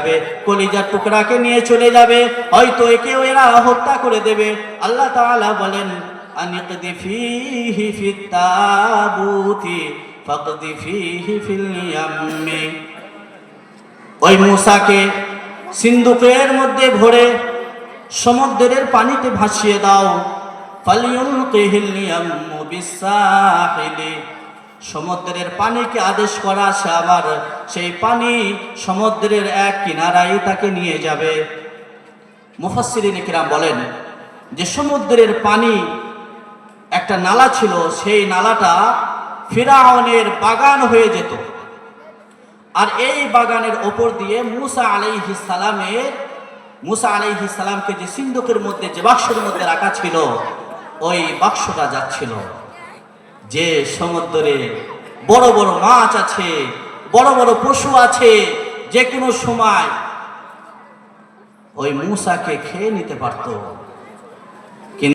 যাবে, কলিজার টুকরাকে নিয়ে চলে যাবে, হয়তো একেও এরা হত্যা করে দেবে। আল্লাহ তাআলা বলেন আনিকদি ফিহি ফিত তাবুতি ফাকদি ফিহি ফিল ইয়াম্মি, ওই মূসাকে সিন্দুকের মধ্যে ভরে সমুদ্রের পানিতে ভাসিয়ে দাও। ফালিয়ুলকিহিল ইয়াম্মু বিসাহিলি, সমুদ্রের পানিকে আদেশ করা আছে, আবার সেই পানি সমুদ্রের এক কিনারায় তাকে নিয়ে যাবে। মুফাসসিরিন কিরাম বলেন যে সমুদ্রের পানি একটা নালা ছিল, সেই নালাটা ফিরাউনের বাগান হয়ে যেত, আর এই বাগানের ওপর দিয়ে মুসা আলাইহিস সালামকে যে সিন্দুকের মধ্যে, যে বাক্সের মধ্যে রাখা ছিল, ওই বাক্সটা যাচ্ছিল। যে সমুদ্রে বড় বড় মাছ আছে, বড় বড় পশু আছে, যে কোনো সময় ওই মূসাকে খেয়ে নিতে পারত।